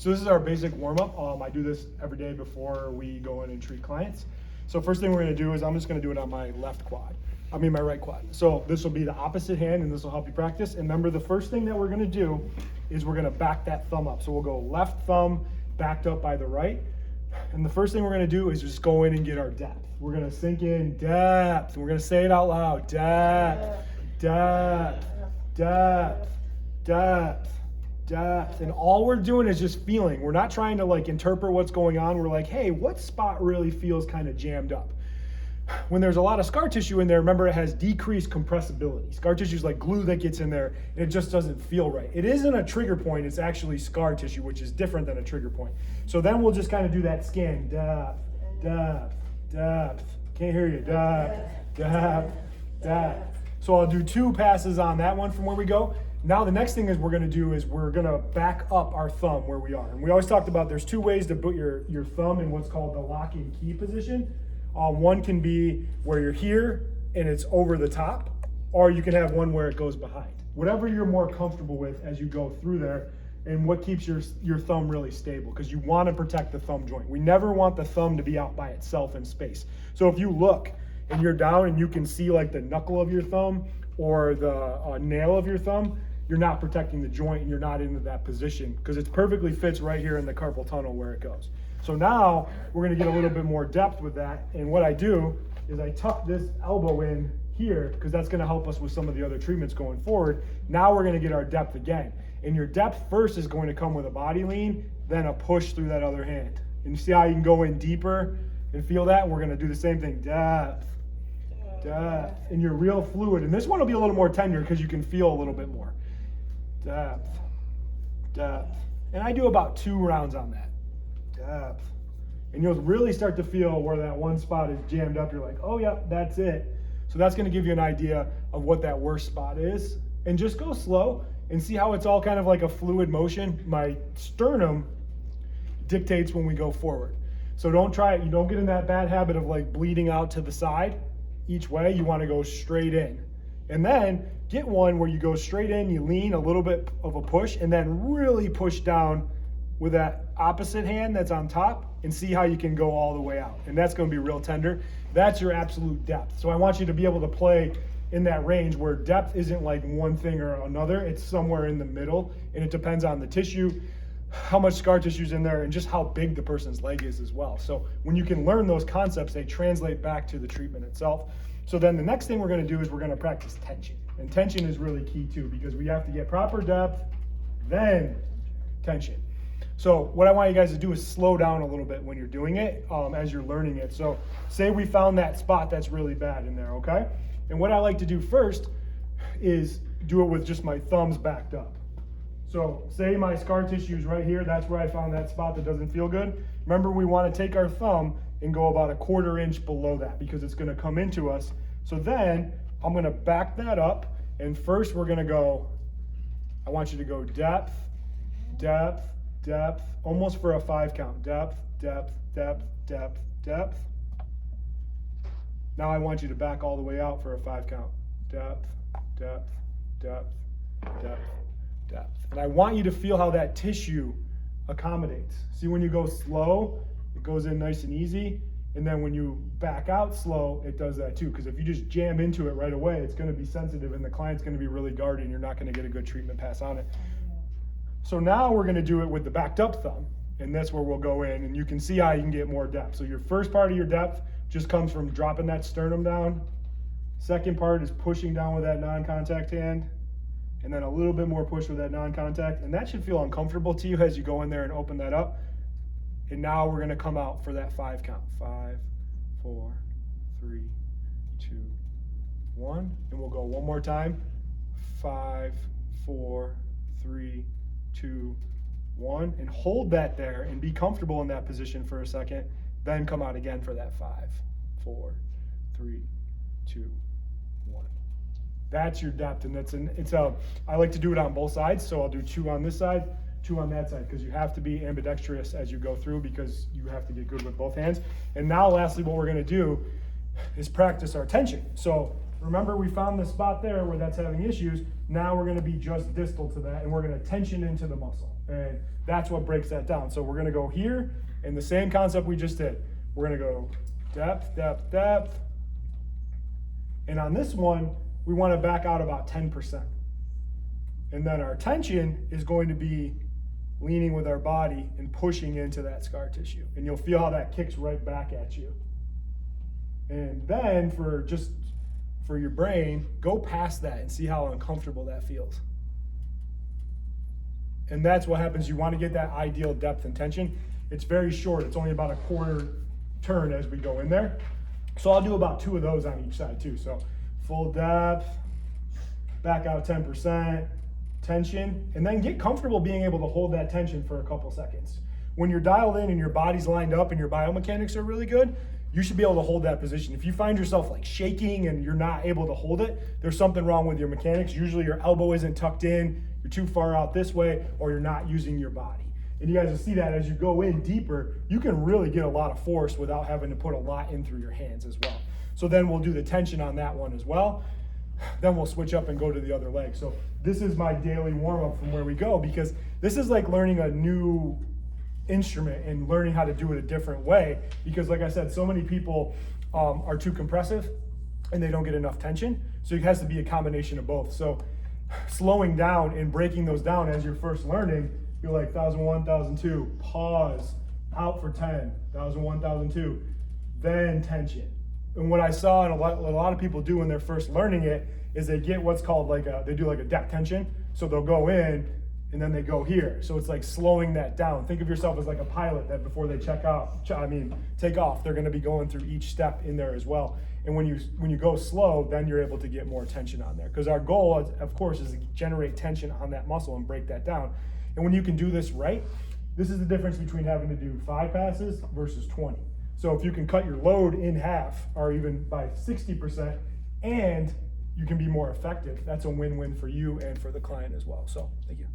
So this is our basic warm-up. I do this every day before we go in and treat clients. So first thing we're gonna do is I'm just gonna do it on my my right quad. So this will be the opposite hand, and this will help you practice. And remember, the first thing that we're gonna do is we're gonna back that thumb up. So we'll go left thumb backed up by the right. And the first thing we're gonna do is just go in and get our depth. We're gonna sink in depth. And we're gonna say it out loud. Depth, depth, depth, depth, depth. And all we're doing is just feeling. We're not trying to like interpret what's going on. We're like, hey, what spot really feels kind of jammed up? When there's a lot of scar tissue in there, remember, it has decreased compressibility. Scar tissue is like glue that gets in there and it just doesn't feel right. It isn't a trigger point, it's actually scar tissue, which is different than a trigger point. So then we'll just kind of do that scan. Depth, depth, depth. Can't hear you. Depth, depth, depth. So I'll do 2 passes on that one from where we go. Now the next thing is we're gonna do is we're gonna back up our thumb where we are. And we always talked about there's 2 ways to put your thumb in what's called the lock and key position. One can be where you're here and it's over the top, or you can have one where it goes behind. Whatever you're more comfortable with as you go through there, and what keeps your thumb really stable, because you want to protect the thumb joint. We never want the thumb to be out by itself in space. So if you look and you're down and you can see like the knuckle of your thumb or the nail of your thumb, you're not protecting the joint and you're not into that position, because it perfectly fits right here in the carpal tunnel where it goes. So now we're gonna get a little bit more depth with that. And what I do is I tuck this elbow in here, because that's gonna help us with some of the other treatments going forward. Now we're gonna get our depth again. And your depth first is going to come with a body lean, then a push through that other hand. And you see how you can go in deeper and feel that? And we're gonna do the same thing, depth, depth. And you're real fluid. And this one will be a little more tender because you can feel a little bit more. Depth, depth. And I do about 2 rounds on that. Depth. And you'll really start to feel where that one spot is jammed up. You're like, oh yeah, that's it. So that's gonna give you an idea of what that worst spot is. And just go slow and see how it's all kind of like a fluid motion. My sternum dictates when we go forward. So don't try it. You don't get in that bad habit of like bleeding out to the side each way. You wanna go straight in. And then get one where you go straight in, you lean a little bit of a push, and then really push down with that opposite hand that's on top, and see how you can go all the way out. And that's gonna be real tender. That's your absolute depth. So I want you to be able to play in that range where depth isn't like one thing or another, it's somewhere in the middle, and it depends on the tissue, how much scar tissue's in there, and just how big the person's leg is as well. So when you can learn those concepts, they translate back to the treatment itself. So then the next thing we're gonna do is we're gonna practice tension. And tension is really key too, because we have to get proper depth, then tension. So what I want you guys to do is slow down a little bit when you're doing it, as you're learning it. So say we found that spot that's really bad in there, okay? And what I like to do first is do it with just my thumbs backed up. So say my scar tissue is right here, that's where I found that spot that doesn't feel good. Remember, we want to take our thumb and go about a 1/4 inch below that, because it's going to come into us. So then I'm going to back that up, and first we're going to go, I want you to go depth, depth, depth, almost for a 5 count. Depth, depth, depth, depth, depth. Now I want you to back all the way out for a 5 count. Depth, depth, depth, depth, depth. And I want you to feel how that tissue accommodates. See, when you go slow, it goes in nice and easy. And then when you back out slow, it does that too. Because if you just jam into it right away, it's going to be sensitive and the client's going to be really guarded and you're not going to get a good treatment pass on it. So now we're going to do it with the backed up thumb. And that's where we'll go in, and you can see how you can get more depth. So your first part of your depth just comes from dropping that sternum down. Second part is pushing down with that non-contact hand, and then a little bit more push with that non-contact. And that should feel uncomfortable to you as you go in there and open that up. And now we're gonna come out for that 5 count. 5, 4, 3, 2, 1. And we'll go one more time. 5, 4, 3, 2, 1. And hold that there and be comfortable in that position for a second. Then come out again for that 5, 4, 3, 2, 1. That's your depth, and I like to do it on both sides, so I'll do 2 on this side, 2 on that side, because you have to be ambidextrous as you go through, because you have to get good with both hands. And now lastly, what we're gonna do is practice our tension. So remember we found the spot there where that's having issues. Now we're gonna be just distal to that, and we're gonna tension into the muscle. And that's what breaks that down. So we're gonna go here, and the same concept we just did. We're gonna go depth, depth, depth. And on this one, we wanna back out about 10%. And then our tension is going to be leaning with our body and pushing into that scar tissue. And you'll feel how that kicks right back at you. And then for your brain, go past that and see how uncomfortable that feels. And that's what happens. You want to get that ideal depth and tension. It's very short. It's only about a quarter turn as we go in there. So I'll do about 2 of those on each side too. So full depth, back out 10%, tension, and then get comfortable being able to hold that tension for a couple seconds. When you're dialed in and your body's lined up and your biomechanics are really good, you should be able to hold that position. If you find yourself like shaking and you're not able to hold it, there's something wrong with your mechanics. Usually your elbow isn't tucked in, you're too far out this way, or you're not using your body. And you guys will see that as you go in deeper, you can really get a lot of force without having to put a lot in through your hands as well. So then we'll do the tension on that one as well. Then we'll switch up and go to the other leg. So this is my daily warm-up from where we go, because this is like learning a new instrument and learning how to do it a different way, because like I said, so many people are too compressive and they don't get enough tension. So it has to be a combination of both. So slowing down and breaking those down as you're first learning, you're like 1,001, 1,002, pause, out for 10, 1,001, 1,002, then tension. And what I saw and a lot of people do when they're first learning it is they get what's called they do like a depth tension. So they'll go in and then they go here. So it's like slowing that down. Think of yourself as like a pilot that before they take off, they're gonna be going through each step in there as well. And when you go slow, then you're able to get more tension on there. Because our goal, of course, is to generate tension on that muscle and break that down. And when you can do this right, this is the difference between having to do 5 passes versus 20. So if you can cut your load in half or even by 60% and you can be more effective, that's a win-win for you and for the client as well. So thank you.